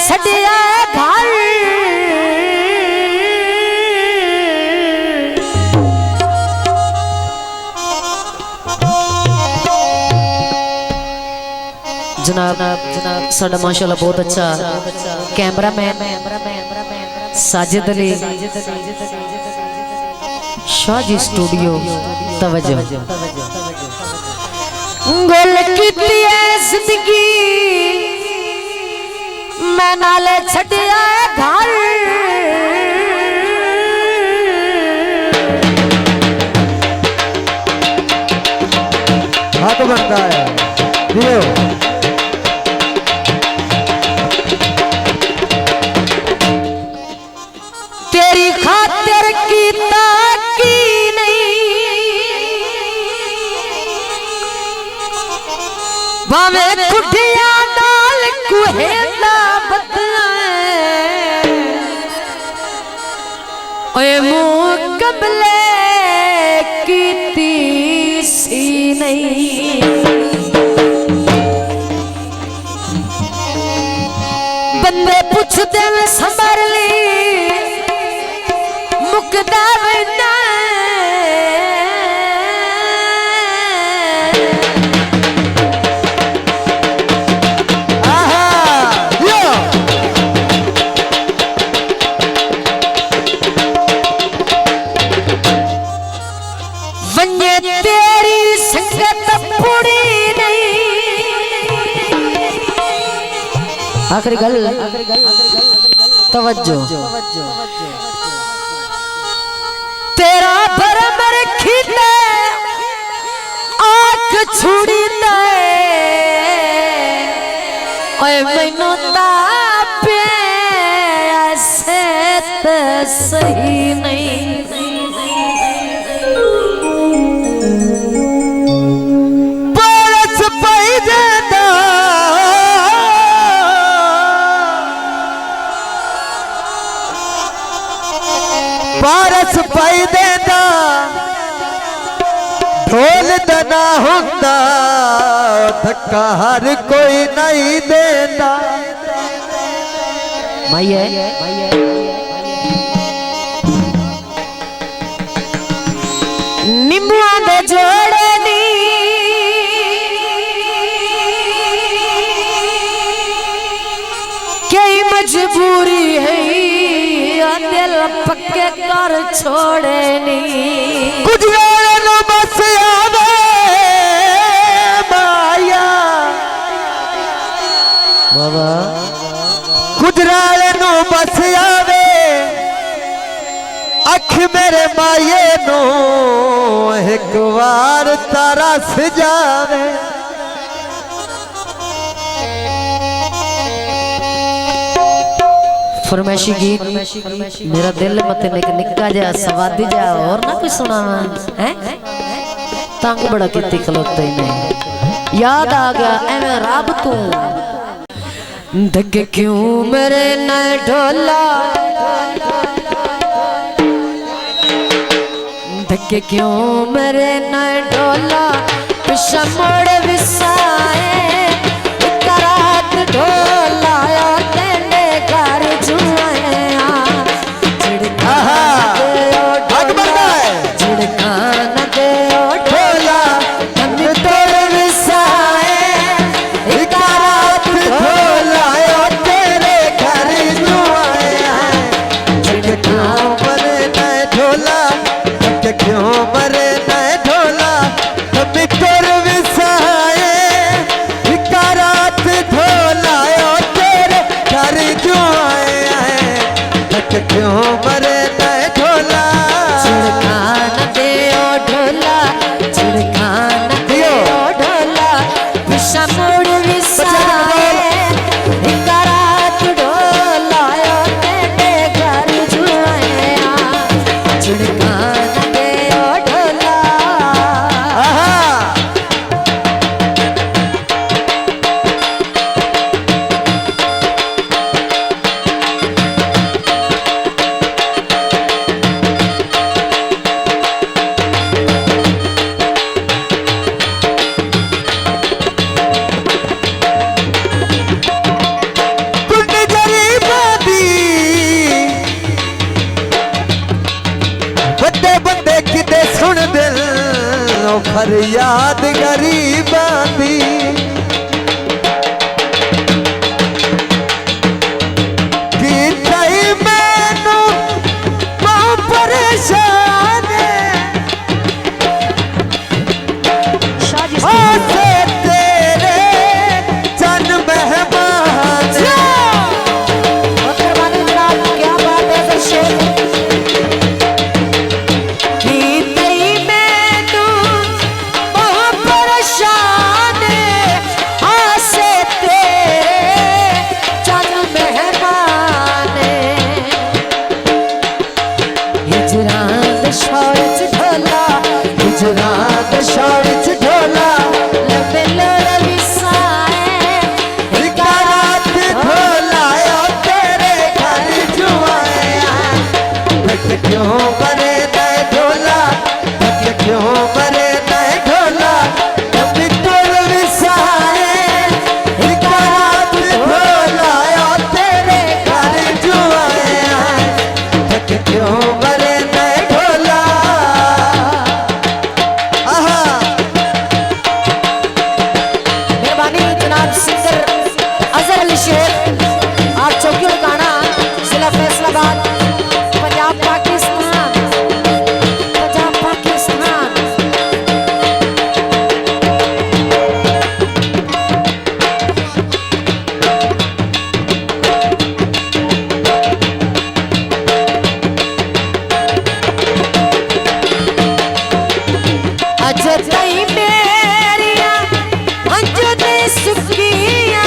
छड़िया घर जनाब साडा माशाल्लाह बहुत अच्छा कैमरामैन साजिद अली शाहजी स्टूडियो तवज्जो गोल कीती जिंदगी मैं नाले छड़िया घर हाथ बनता है दियो तेरी खातिर कीता की नहीं भावे कुटिया नाल कुहेला बदलाए ओए मुकबले कीती सी नहीं बंदे पुछदे में संभर ली मुकदा वना वन्य तेरी संगत पूरी नहीं आखिरी गल तवज्जो तेरा बरबर खिले आँख छुड़ी दे ओए मैनू तापे ऐसे तो सही नहीं पारस पाई देना ढोल दना होंदा धक्का हर कोई नहीं देना माइये निम्बुआ दे जोड़े नी कई मजबूरी है दिल पक्के कर छोड़े नी गुजराले नो बस आवे माया बाबा गुजराले नो बस आवे अख मेरे माये नो एक बार तारा सजावे फरमाइशी गीत मेरा दिल मत निक्का जा सवादी जा और ना कुछ सुनावा हैं तंग बड़ा किती खलोते नहीं याद आ गया एवें रब तू धक्के क्यों मेरे न ढोला धक्के क्यों मेरे न ढोला पिछा मोड़ विसाए करात ढोला क्यों मरे न ढोला मित्र विसाए रात ढोला तेरे घर जो आए क्यों मरे न ढोला छिड़कान दे ओ ढोला छिड़कान दे ओ ढोला पिछा मुड़ विसाए रात ढोला तेरे घर जो आया छिड़कान यादगारी बांधी कि तई मैनू बहुत परेशान से तेरे चंद मेहमान क्या बात है सर शेर क्यों मरे नए ढोला क्यों मरे नए ढोला कभी तोर विसाए एक रात ढोला तेरे घर जो आए क्यों मरे नए ढोला मेहरबानी जनाब सिंगर अजहर अली शेख आप चौकी गाना जिला फैसलाबाद पंजाब पाकिस्तान अजय मेरिया अंजुदे सुखिया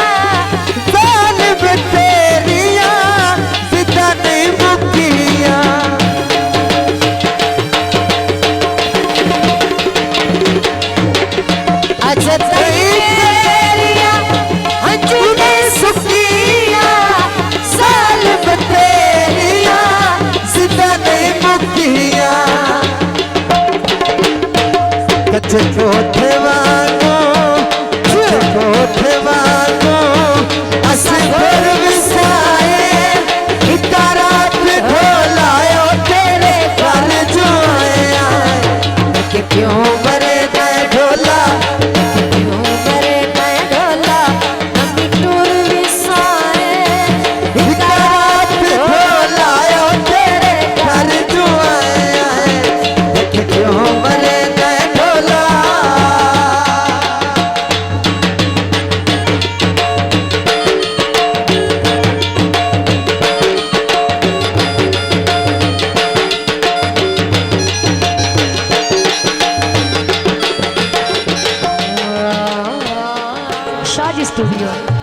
जालिब तेरिया जिदा नहीं मुकिया अजय मेरिया अंजुदे सुखिया जालिब तेरिया जिदा नहीं मुकिया कच्चे कोठे वांगू असगर विसाए एक रात ढोलायो तेरे घर जो आया क्यों मरे नए ढोला क्यों मरे नए ढोला नमी टूर विसाए एक रात ढोलायो तेरे घर जो आया क्यों मरे नए ढोला शाजी स्टूडियो